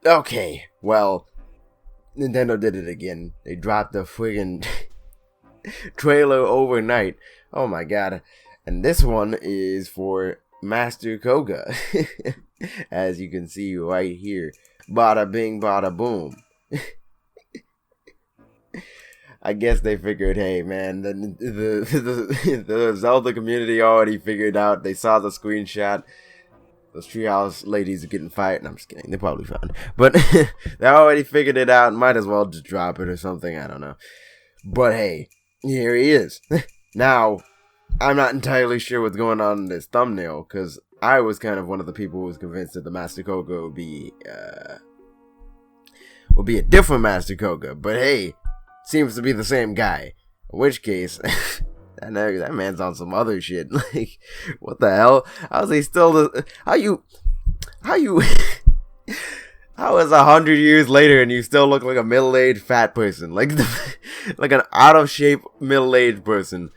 Okay, well, Nintendo did it again. They dropped the friggin' trailer overnight. Oh my god. And this one is for Master Kohga. As you can see right here. Bada bing, bada boom. I guess they figured, hey man, the Zelda community already figured out. They saw the screenshot. Those treehouse ladies are getting fired. No, I'm just kidding. They're probably fine. But they already figured it out. Might as well just drop it or something. I don't know. But hey, here he is. Now, I'm not entirely sure what's going on in this thumbnail, because I was kind of one of the people who was convinced that the Master Kohga would be a different Master Kohga. But hey, seems to be the same guy. In which case, that man's on some other shit. Like, what the hell? How is he still the... How is 100 years later and you still look like a middle-aged fat person? Like, like an out-of-shape middle-aged person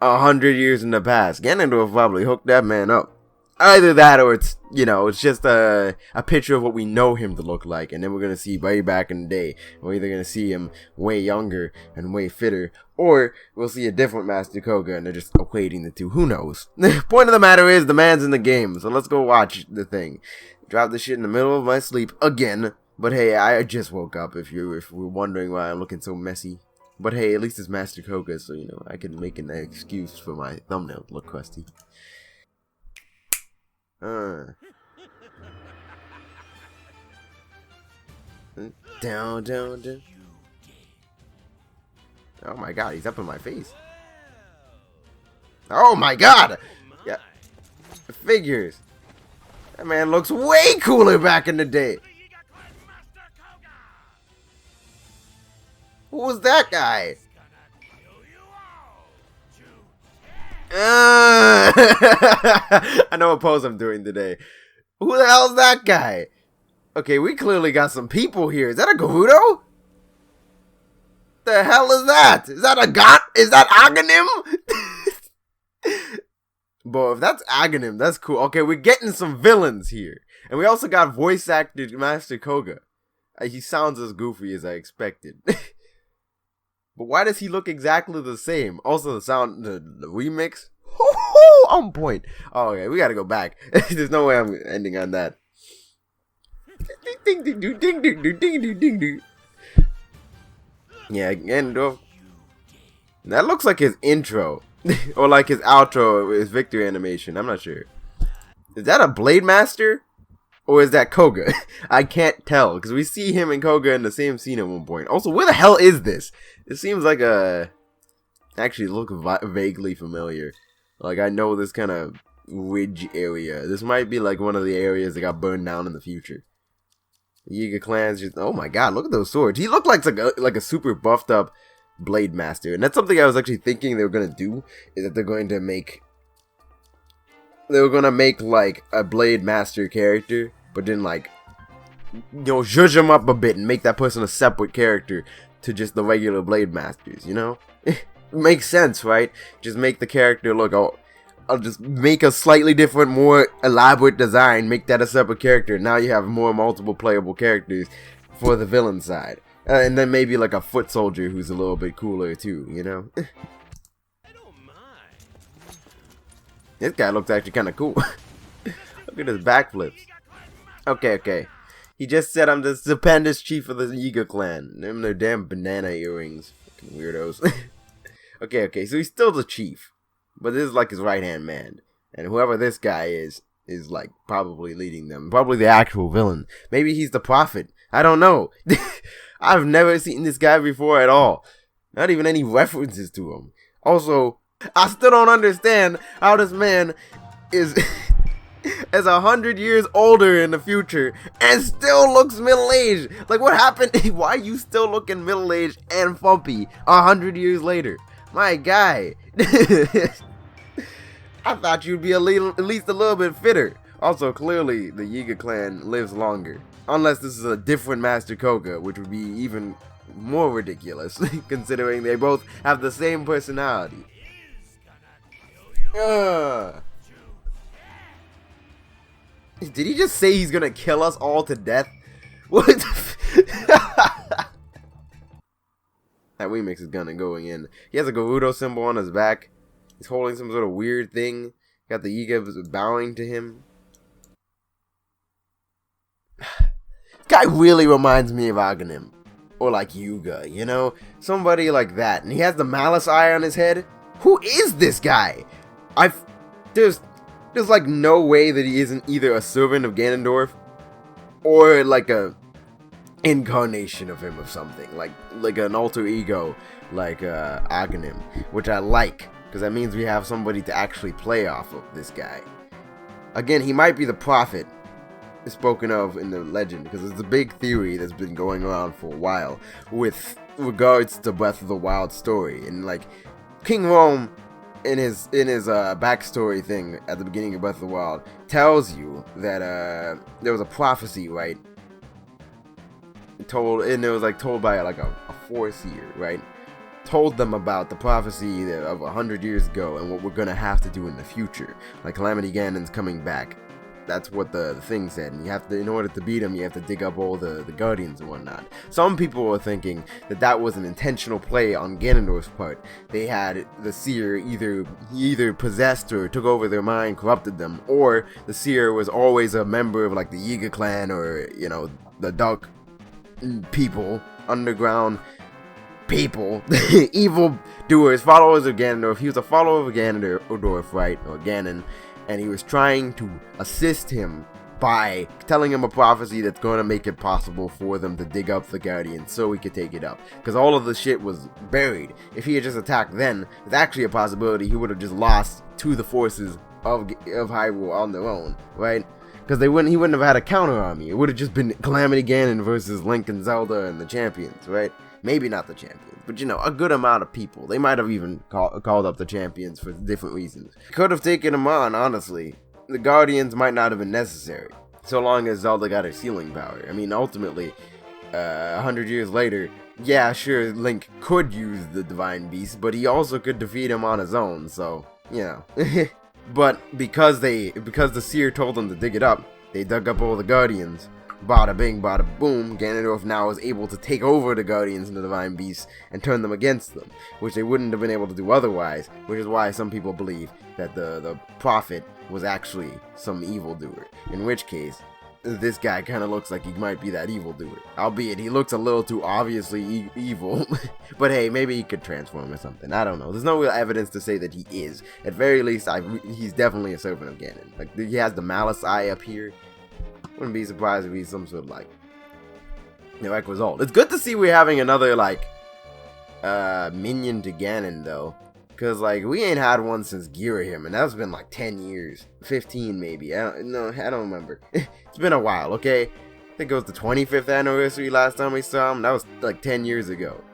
100 years in the past. Ganondorf probably hooked that man up. Either that or it's, it's just a picture of what we know him to look like. And then we're going to see way back in the day. We're either going to see him way younger and way fitter. Or we'll see a different Master Kohga and they're just equating the two. Who knows? The point of the matter is the man's in the game. So let's go watch the thing. Drop this shit in the middle of my sleep again. But hey, I just woke up if you're wondering why I'm looking so messy. But hey, at least it's Master Kohga. So, I can make an excuse for my thumbnail to look crusty. Down, down, down. Oh my god, he's up in my face. Oh my god! Yeah. Figures. That man looks way cooler back in the day. Who was that guy? I know what pose I'm doing today. Who the hell's that guy? Okay, we clearly got some people here. Is that a Gerudo? The hell is that? Is that a god? Is that Aghanim? Boy, if that's Aghanim, that's cool. Okay, we're getting some villains here. And we also got voice acted Master Kohga. He sounds as goofy as I expected. But why does he look exactly the same? Also, the sound, the remix, on point. Oh, okay, we gotta go back. There's no way I'm ending on that. Yeah, Ganondorf. That looks like his intro, or like his outro, his victory animation. I'm not sure. Is that a Blade Master? Or is that Kohga? I can't tell, because we see him and Kohga in the same scene at one point. Also, where the hell is this? It seems like actually look vaguely familiar. Like, I know this kind of ridge area. This might be like one of the areas that got burned down in the future. The Yiga clans just... Oh my god, look at those swords. He looked like a super buffed up Blade Master. And that's something I was actually thinking they were going to do. Is that they're going to make... They were going to make, like, a Blade Master character. But then, like, zhuzh him up a bit and make that person a separate character to just the regular Blade Masters, Makes sense, right? Just make the character look, I'll just make a slightly different, more elaborate design, make that a separate character. Now you have more multiple playable characters for the villain side. And then maybe like a foot soldier who's a little bit cooler too, This guy looks actually kind of cool. Look at his backflips. Okay. He just said I'm the stupendous chief of the Yiga clan. Them their damn banana earrings. Fucking weirdos. Okay, so he's still the chief. But this is like his right-hand man. And whoever this guy is like probably leading them. Probably the actual villain. Maybe he's the prophet. I don't know. I've never seen this guy before at all. Not even any references to him. Also, I still don't understand how this man is... as 100 years older in the future and still looks middle-aged. Like, what happened? Why are you still looking middle-aged and frumpy 100 years later? My guy. I thought you'd be at least a little bit fitter. Also, clearly, the Yiga clan lives longer. Unless this is a different Master Kohga, which would be even more ridiculous, considering they both have the same personality. Did he just say he's gonna kill us all to death? What? That remix is gonna going in. He has a Gerudo symbol on his back. He's holding some sort of weird thing. Got the Yiga bowing to him. Guy really reminds me of Aghanim. Or like Yuga, you know? Somebody like that. And he has the malice eye on his head. Who is this guy? There's like no way that he isn't either a servant of Ganondorf or like a incarnation of him of something. Like an alter ego like Aghanim. Which I like. Because that means we have somebody to actually play off of this guy. Again, he might be the prophet spoken of in the legend, because it's a big theory that's been going around for a while with regards to Breath of the Wild story. And like King Rome in his backstory thing at the beginning of Breath of the Wild tells you that there was a prophecy, right? It was told by like a foreseer, right? Told them about the prophecy of 100 years ago and what we're gonna have to do in the future. Like Calamity Ganon's coming back. That's what the thing said, and you have to, in order to beat him, you have to dig up all the guardians and whatnot. Some people were thinking that was an intentional play on Ganondorf's part. They had the seer either possessed or took over their mind, corrupted them, or the seer was always a member of like the Yiga clan or, you know, the dark people, underground people, evil doers, followers of Ganondorf. He was a follower of Ganondorf, right, or Ganon. And he was trying to assist him by telling him a prophecy that's going to make it possible for them to dig up the Guardian so he could take it up. Because all of the shit was buried. If he had just attacked then, it's actually a possibility he would have just lost to the forces of Hyrule on their own, right? Because he wouldn't have had a counter army. It would have just been Calamity Ganon versus Link and Zelda and the champions, right? Maybe not the champions, but you know, a good amount of people. They might have even called up the champions for different reasons. Could have taken them on, honestly. The Guardians might not have been necessary, so long as Zelda got her sealing power. I mean, ultimately, 100 years later, yeah, sure, Link could use the Divine Beast, but he also could defeat him on his own, so, you know. But because the seer told them to dig it up, they dug up all the Guardians. Bada bing, bada boom, Ganondorf now is able to take over the Guardians and the Divine Beasts and turn them against them, which they wouldn't have been able to do otherwise, which is why some people believe that the prophet was actually some evildoer, in which case, this guy kind of looks like he might be that evildoer, albeit he looks a little too obviously evil, but hey, maybe he could transform or something, I don't know, there's no real evidence to say that he is. At very least, he's definitely a servant of Ganon. Like, he has the malice eye up here. Wouldn't be surprised if he's some sort of like, direct result. It's good to see we're having another like minion to Ganon though, because like we ain't had one since Girahim, and that's been like 10 years, 15 maybe. I don't remember. It's been a while. Okay, I think it was the 25th anniversary last time we saw him. That was like 10 years ago,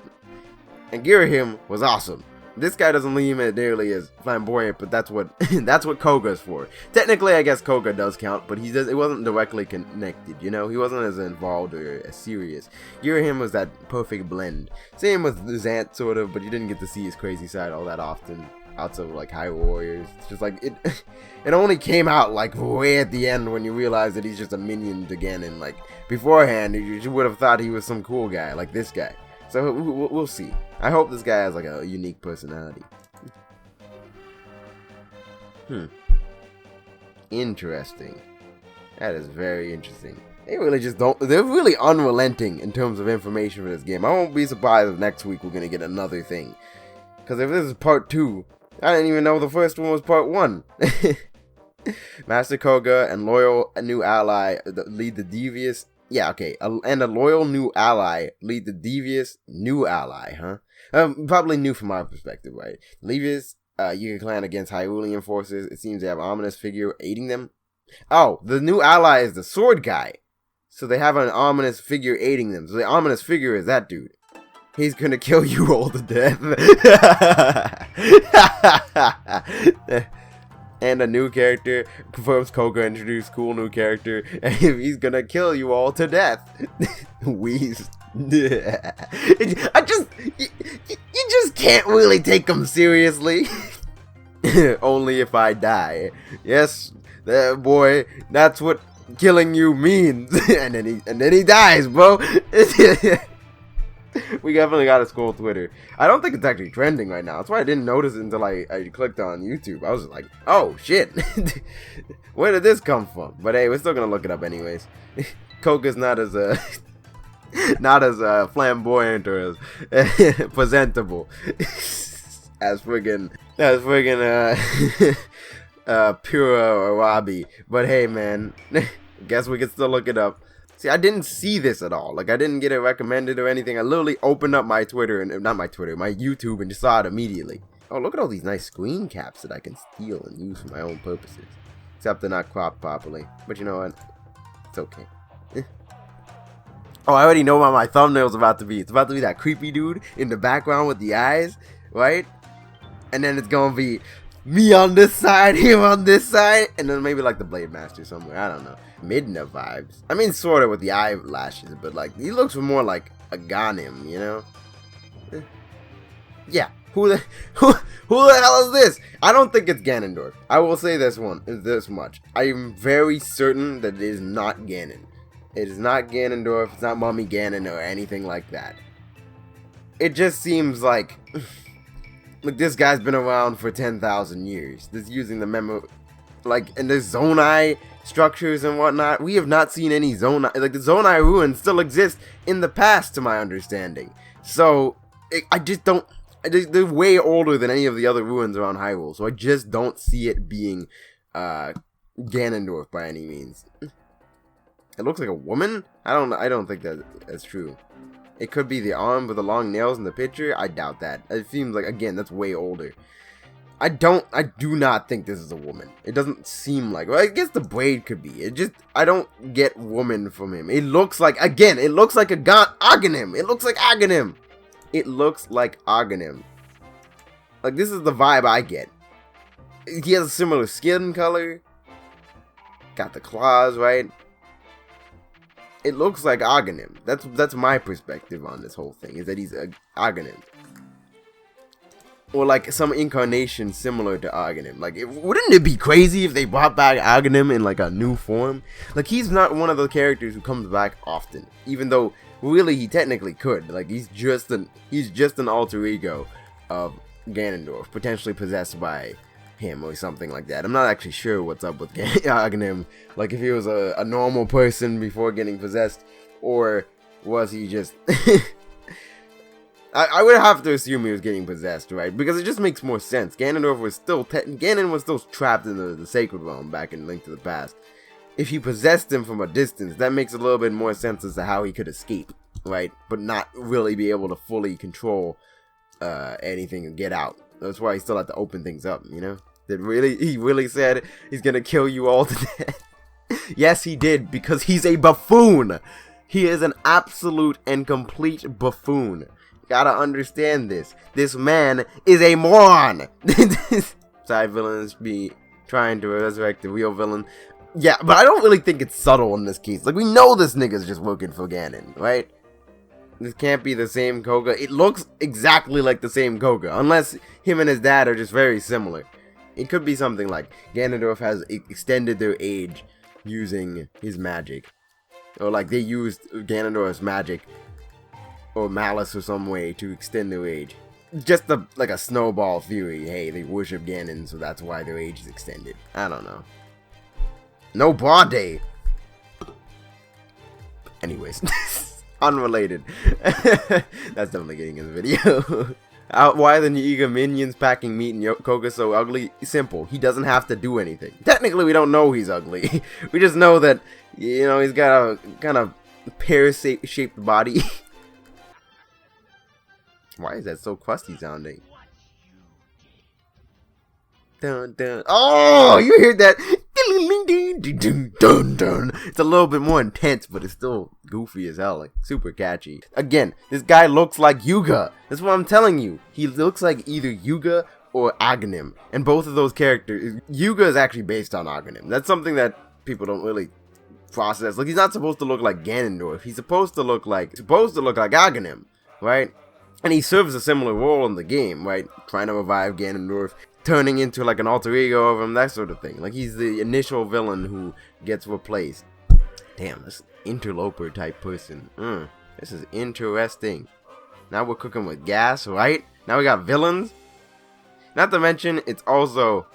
and Girahim was awesome. This guy doesn't leave it nearly as flamboyant, but that's what Kohga's for. Technically, I guess Kohga does count, but it wasn't directly connected, you know? He wasn't as involved or as serious. Girahim was that perfect blend. Same with Zant, sort of, but you didn't get to see his crazy side all that often, outside of, like, Hyrule Warriors. It's just, like, it only came out, like, way at the end when you realize that he's just a minion to Ganon. Like, beforehand, you would have thought he was some cool guy, like this guy. So, we'll see. I hope this guy has, like, a unique personality. Interesting. That is very interesting. They're really unrelenting in terms of information for this game. I won't be surprised if next week we're gonna get another thing. Because if this is part 2, I didn't even know the first one was part 1. Master Kohga and loyal new ally lead the devious... Yeah, okay, and a loyal new ally lead the devious new ally, huh? Probably new from our perspective, right? Devious Yiga clan against Hyrulean forces. It seems they have an ominous figure aiding them. Oh, the new ally is the sword guy. So they have an ominous figure aiding them. So the ominous figure is that dude. He's gonna kill you all to death. And a new character confirms Kohga introduced cool new character, and he's gonna kill you all to death. Wheeze. You just can't really take him seriously. Only if I die. Yes, boy, that's what killing you means. and then he dies, bro. We definitely gotta scroll Twitter. I don't think it's actually trending right now. That's why I didn't notice it until I clicked on YouTube. I was like, oh shit. Where did this come from? But hey, we're still gonna look it up anyways. Kohga's not as flamboyant or as presentable as friggin' Pura Arabi. But hey, man, guess we can still look it up. See, I didn't see this at all. Like, I didn't get it recommended or anything. I literally opened up my Twitter, not my Twitter, my YouTube, and just saw it immediately. Oh, look at all these nice screen caps that I can steal and use for my own purposes. Except they're not cropped properly. But you know what? It's okay. Oh, I already know what my thumbnail's about to be. It's about to be that creepy dude in the background with the eyes, right? And then it's gonna be me on this side, him on this side, and then maybe like the Blade Master somewhere. I don't know. Midna vibes. I mean, sort of with the eyelashes, but like he looks more like a Ganem, you know? Yeah. Who the hell is this? I don't think it's Ganondorf. I will say this much. I am very certain that it is not Ganon. It is not Ganondorf. It's not Mommy Ganon or anything like that. It just seems like, look, this guy's been around for 10,000 years. This using the memo, like, and there's Zonai structures and whatnot. We have not seen any Zonai, like the Zonai ruins still exist in the past, to my understanding. So I just don't. They're way older than any of the other ruins around Hyrule, so I just don't see it being Ganondorf by any means. It looks like a woman? I don't think that's true. It could be the arm with the long nails in the picture. I doubt that. It seems like, again, that's way older. I do not think this is a woman. It doesn't seem like, well, I guess the braid could be. I don't get woman from him. It looks like, again, it looks like Aghanim. It looks like Aghanim. It looks like Aghanim. Like, this is the vibe I get. He has a similar skin color. Got the claws, right? It looks like Aghanim. That's my perspective on this whole thing, is that he's Aghanim. Or like some incarnation similar to Aghanim. Like, wouldn't it be crazy if they brought back Aghanim in like a new form? Like, he's not one of the characters who comes back often, even though really he technically could. Like, he's just an alter ego of Ganondorf, potentially possessed by him or something like that. I'm not actually sure what's up with Aghanim. Like, if he was a normal person before getting possessed, or was he just I would have to assume he was getting possessed, right? Because it just makes more sense. Ganon was still trapped in the Sacred Realm back in Link to the Past. If he possessed him from a distance, that makes a little bit more sense as to how he could escape, right? But not really be able to fully control anything and get out. That's why he still had to open things up, you know? He really said he's gonna kill you all to death. Yes, he did, because he's a buffoon. He is an absolute and complete buffoon. Gotta understand this. This man is a moron. Side villains be trying to resurrect the real villain. Yeah, but I don't really think it's subtle in this case. Like, we know this nigga's just working for Ganon, right? This can't be the same Kohga. It looks exactly like the same Kohga, unless him and his dad are just very similar. It could be something like Ganondorf has extended their age using his magic. Or like they used Ganondorf's magic or malice or some way to extend their age. Just like a snowball theory. Hey, they worship Ganon, so that's why their age is extended. I don't know. No Bade. Anyways, unrelated. That's definitely getting in the video. Why are the Niga minions packing meat and Kohga so ugly? Simple. He doesn't have to do anything. Technically, we don't know he's ugly. We just know that, you know, he's got a kind of pear-shaped body. Why is that so crusty sounding? Dun, dun. Oh, you hear that? It's a little bit more intense, but it's still goofy as hell, like super catchy. Again, this guy looks like Yuga. That's what I'm telling you. He looks like either Yuga or Aghanim, and both of those characters. Yuga is actually based on Aghanim. That's something that people don't really process. Like, he's not supposed to look like Ganondorf. He's supposed to look like Aghanim, right? And he serves a similar role in the game, right? Trying to revive Ganondorf, turning into like an alter ego of him, that sort of thing. Like, he's the initial villain who gets replaced. Damn, this interloper type person. This is interesting. Now we're cooking with gas, right? Now we got villains. Not to mention, it's also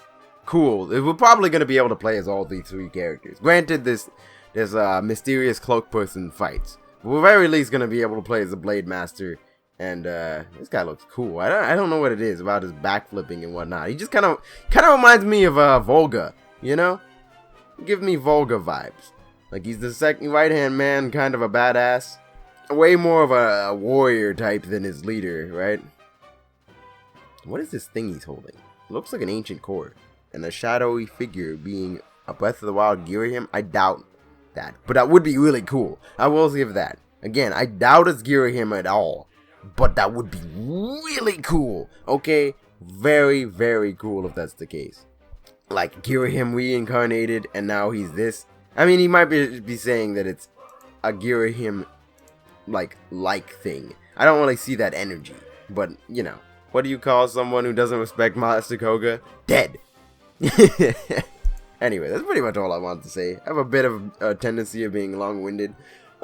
cool. We're probably going to be able to play as all these three characters. Granted, this mysterious cloak person fights. We're very least going to be able to play as the Blade Master. And this guy looks cool. I don't know what it is about his backflipping and whatnot. He just kind of reminds me of Volga, you know? Give me Volga vibes. Like, he's the second right-hand man, kind of a badass. Way more of a warrior type than his leader, right? What is this thing he's holding? It looks like an ancient cord. And a shadowy figure being a Breath of the Wild Girahim? I doubt that. But that would be really cool. I will give that. Again, I doubt it's Girahim at all. But that would be really cool. Okay? Very, very cool if that's the case. Like, Girahim reincarnated and now he's this. I mean, he might be saying that it's a Girahim like thing. I don't really see that energy. But, you know. What do you call someone who doesn't respect Master Kohga? Dead. Anyway, that's pretty much all I want to say. I have a bit of a tendency of being long-winded.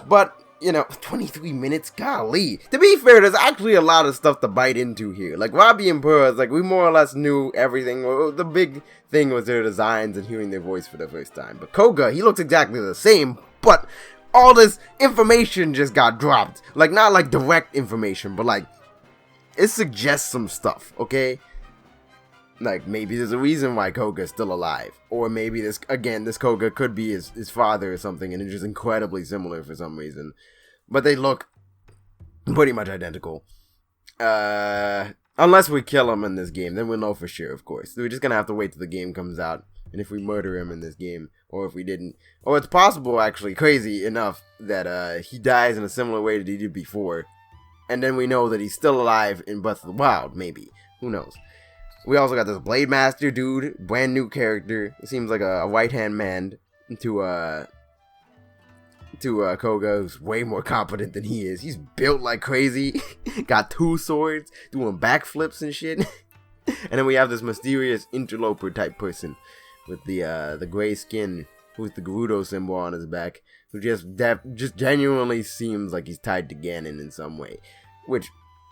But, you know, 23 minutes? Golly. To be fair, there's actually a lot of stuff to bite into here. Like, Robbie and Purrs, like, we more or less knew everything. The big thing was their designs and hearing their voice for the first time. But Kohga, he looks exactly the same, but all this information just got dropped. Like, not like direct information, but like, it suggests some stuff, okay? Like, maybe there's a reason why Kohga's still alive. Or maybe this Kohga could be his father or something, and it's just incredibly similar for some reason. But they look pretty much identical. Unless we kill him in this game, then we'll know for sure, of course. We're just gonna have to wait till the game comes out. And if we murder him in this game, or if we didn't. Or it's possible, actually, crazy enough, that he dies in a similar way that he did before. And then we know that he's still alive in Breath of the Wild, maybe. Who knows? We also got this Blade Master dude, brand new character. It seems like a right-hand man to Kohga, who's way more competent than he is. He's built like crazy, got 2 swords, doing backflips and shit. And then we have this mysterious interloper type person with the gray skin, with the Gerudo symbol on his back, who just genuinely seems like he's tied to Ganon in some way. Which,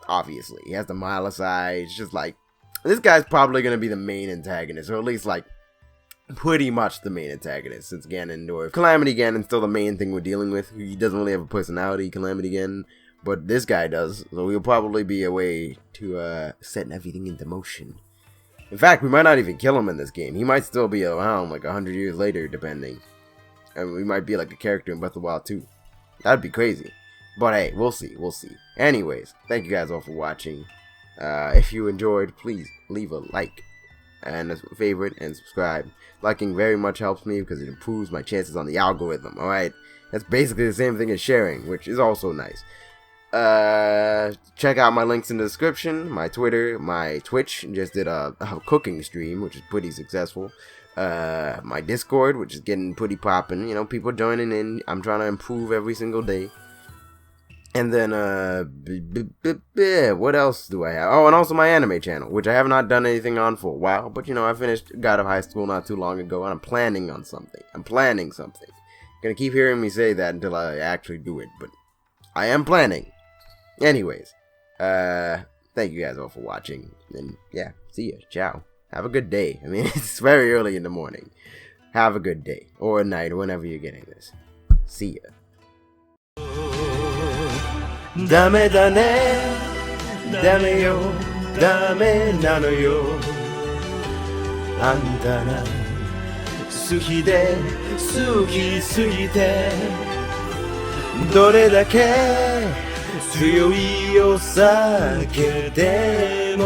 obviously, he has the Milas eye. It's just like, this guy's probably going to be the main antagonist, or at least, like, pretty much the main antagonist, since Calamity Ganon's still the main thing we're dealing with. He doesn't really have a personality, Calamity Ganon, but this guy does, so he'll probably be a way to set everything into motion. In fact, we might not even kill him in this game. He might still be around, like, 100 years later, depending. And we might be, like, a character in Breath of the Wild 2. That'd be crazy. But hey, we'll see, Anyways, thank you guys all for watching. If you enjoyed, please leave a like and a favorite and subscribe. Liking very much helps me because it improves my chances on the algorithm, alright? That's basically the same thing as sharing, which is also nice. Check out my links in the description, my Twitter, my Twitch. Just did a cooking stream, which is pretty successful. My Discord, which is getting pretty poppin'. You know, people joining in. I'm trying to improve every single day. And then, what else do I have? Oh, and also my anime channel, which I have not done anything on for a while. But, you know, I finished God of High School not too long ago, and I'm planning on something. Gonna keep hearing me say that until I actually do it, but I am planning. Anyways, thank you guys all for watching, and yeah, see ya, ciao. Have a good day. I mean, it's very early in the morning. Have a good day, or night, or whenever you're getting this. See ya. ダメだねダメよダメなのよあんたが好きで好きすぎてどれだけ強いお酒でも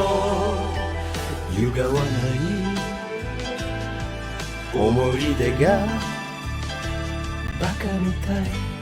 揺がわない思い出がバカみたい